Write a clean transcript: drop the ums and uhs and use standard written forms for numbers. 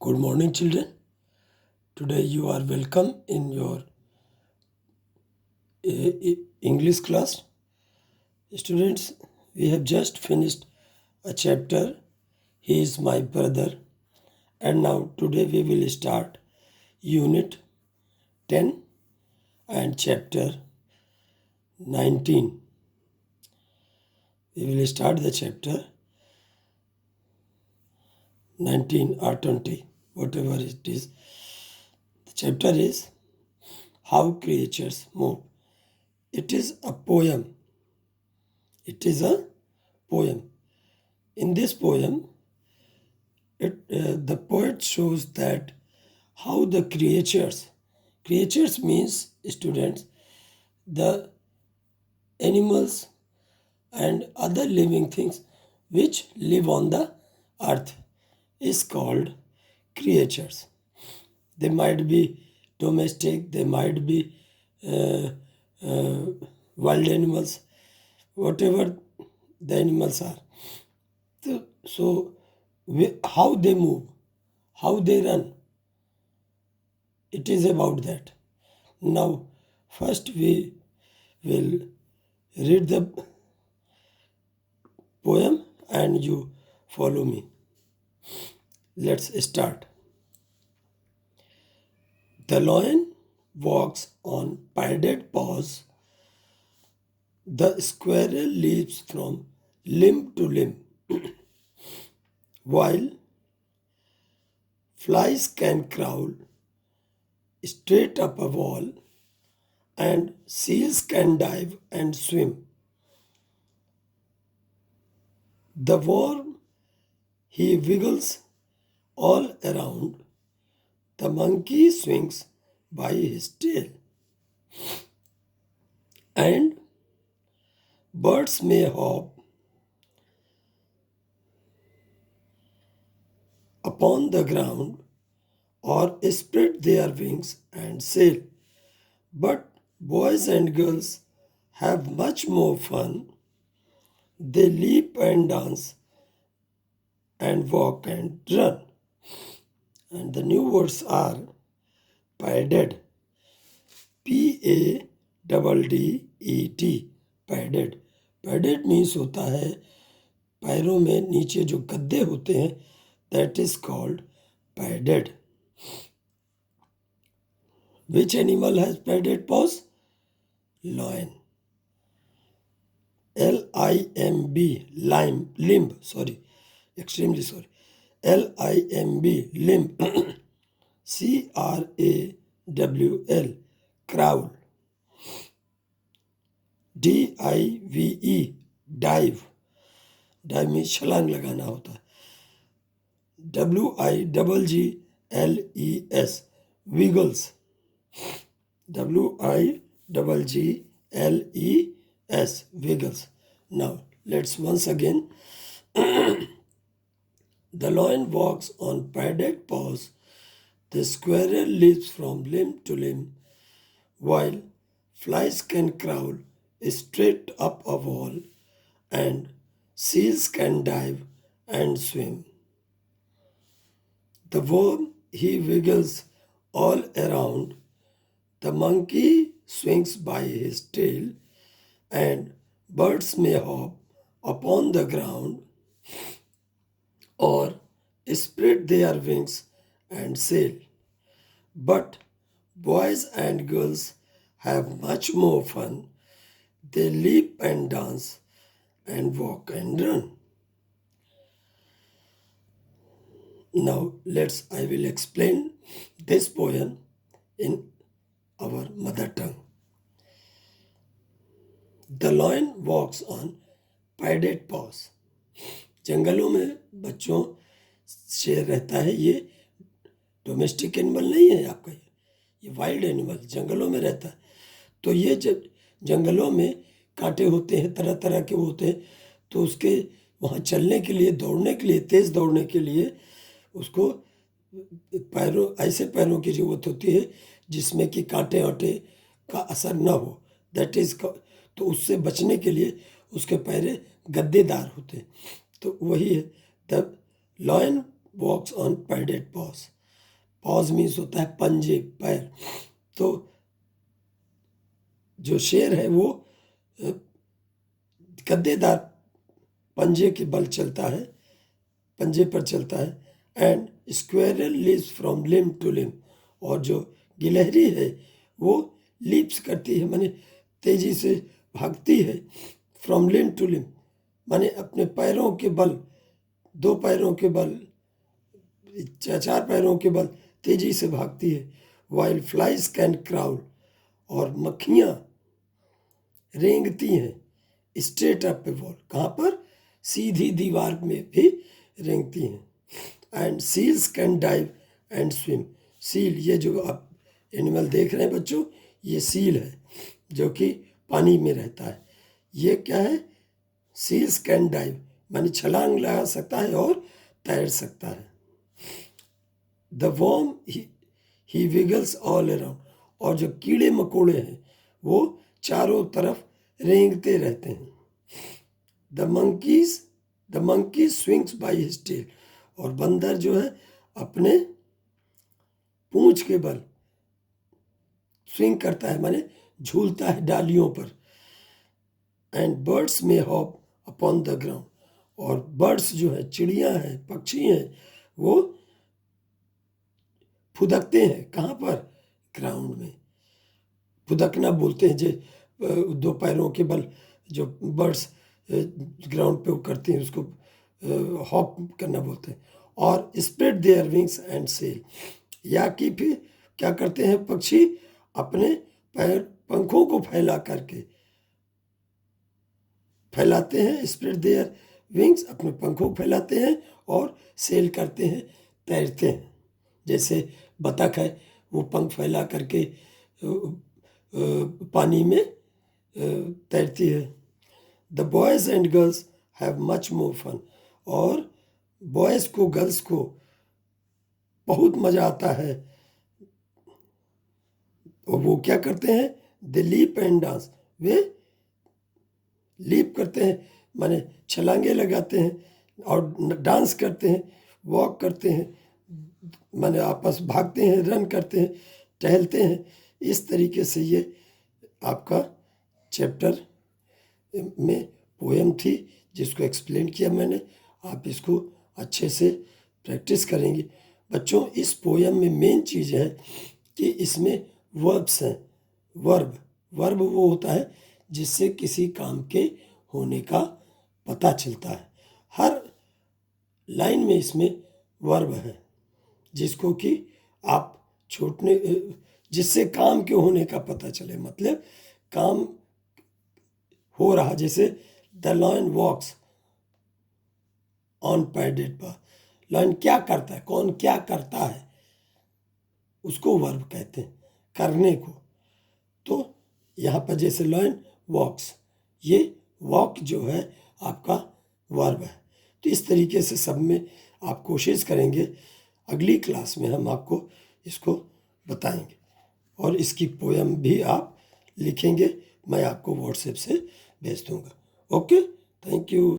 Good morning, children. Today you are welcome in your English class. Students, we have just finished a chapter, He is my brother. And now today we will start Unit 10 and Chapter 19. We will start the chapter 19 or 20, whatever it is. The chapter is How Creatures Move. It is a poem. It is a poem. In this poem, the poet shows that how the creatures means students, the animals and other living things which live on the earth is called creatures. They might be domestic, they might be uh, uh, wild animals, whatever the animals are. So how they move, how they run, it is about that. Now, first we will read the poem and you follow me. Let's start. The lion walks on padded paws. The squirrel leaps from limb to limb, while flies can crawl straight up a wall and seals can dive and swim. The worm he wiggles all around. The monkey swings by his tail. And birds may hop upon the ground or spread their wings and sail. But boys and girls have much more fun. They leap and dance and walk and run. And the new words are padded. Padded. Padded. Padded means होता है पैरों में नीचे जो गद्दे होते हैं, that is called padded. Which animal has padded paws? Lion. L-I-M-B, limb, sorry, extremely sorry. L-I-M-B, limb. C-R-A-W-L, crawl. D-I-V-E, dive. Dive में छलांग लगाना होता है. W-I-G-G-L-E-S, wiggles. W-I-G-G-L-E-S, wiggles. Now, let's once again. The lion walks on padded paws. The squirrel leaps from limb to limb, while flies can crawl straight up a wall, and seals can dive and swim. The worm he wiggles all around. The monkey swings by his tail, and birds may hop upon the ground or spread their wings and sail. But boys and girls have much more fun. They leap and dance and walk and run. Now I will explain this poem in our mother tongue. The lion walks on padded paws. जंगलों में बच्चों शेर रहता है. ये domestic animal नहीं है आपका, ये वाइल्ड एनिमल जंगलों में रहता है. तो ये जब जंगलों में कांटे होते हैं, तरह तरह के होते हैं, तो उसके वहाँ चलने के लिए, दौड़ने के लिए, तेज दौड़ने के लिए उसको ऐसे पैरों की जरूरत होती है जिसमें कि कांटे वाटे का असर न हो. दैट इज, तो उससे बचने के लिए उसके पैर गद्देदार होते हैं. तो वही है. The lion walks on padded paws. Paws means होता है पंजे, पैर। तो जो शेर है वो गद्देदार पंजे के बल चलता है, पंजे पर चलता है। And squirrel leaps from limb to limb, और जो गिलहरी है वो लीप्स करती है, माने तेजी से भागती है, फ्रॉम लिम्ब टू लिम्ब माने अपने पैरों के बल, 2 पैरों के बल, 4 पैरों के बल तेजी से भागती है। वाइल फ्लाइज कैन क्राउल, और मक्खियाँ रेंगती हैं स्ट्रेट अप ए वॉल, कहाँ पर? सीधी दीवार में भी रेंगती हैं। And seals can dive and swim. Seal, ये जो आप एनिमल देख रहे हैं बच्चों, ये सील है जो कि पानी में रहता है। ये क्या है? सील्स कैन डाइव माने छलांग लगा सकता है और तैर सकता है। The worm he wiggles all around, और जो कीड़े मकोड़े हैं वो चारों तरफ रेंगते रहते हैं। The monkey swings by his tail, और बंदर जो है अपने पूंछ के बल स्विंग करता है, माने झूलता है डालियों पर। एंड बर्ड्स में हॉप अपॉन द ग्राउंड, और बर्ड्स जो है, चिड़ियां हैं, पक्षी हैं, वो फुदकते हैं, कहाँ पर? ग्राउंड में। फुदकना बोलते हैं, जो 2 पैरों के बल जो बर्ड्स ग्राउंड पे वो करती हैं उसको हॉप करना बोलते हैं। और spread their wings and sail, या कि फिर क्या करते हैं पक्षी? अपने पैर पंखों को फैला करके फैलाते हैं। स्प्रेड देयर विंग्स, अपने पंखों को फैलाते हैं, और सेल करते हैं, तैरते हैं। जैसे बतख है, वो पंख फैला करके पानी में तैरती है। The boys and girls have much more fun, और बॉयज़ को, गर्ल्स को बहुत मज़ा आता है। और वो क्या करते हैं? दे लीप एंड डांस, वे लीप करते हैं माने छलांगे लगाते हैं और डांस करते हैं, वॉक करते हैं माने आपस भागते हैं, रन करते हैं, टहलते हैं। इस तरीके से ये आपका चैप्टर में पोएम थी जिसको एक्सप्लेन किया मैंने। आप इसको अच्छे से प्रैक्टिस करेंगे बच्चों। इस पोएम में मेन चीज़ है कि इसमें वर्ब्स हैं। वर्ब वो होता है जिससे किसी काम के होने का पता चलता है। हर लाइन में इसमें वर्ब है जिसको कि आप छोड़ने, जिससे काम के होने का पता चले, मतलब काम हो रहा। जैसे the lion walks on padded path, lion क्या करता है, कौन क्या करता है, उसको वर्ब कहते हैं, करने को। तो यहाँ पर जैसे लायन वॉक्स, ये वॉक जो है आपका वर्ब है। तो इस तरीके से सब में आप कोशिश करेंगे। अगली क्लास में हम आपको इसको बताएंगे, और इसकी पोएम भी आप लिखेंगे, मैं आपको व्हाट्सएप से भेज दूंगा। Okay, thank you.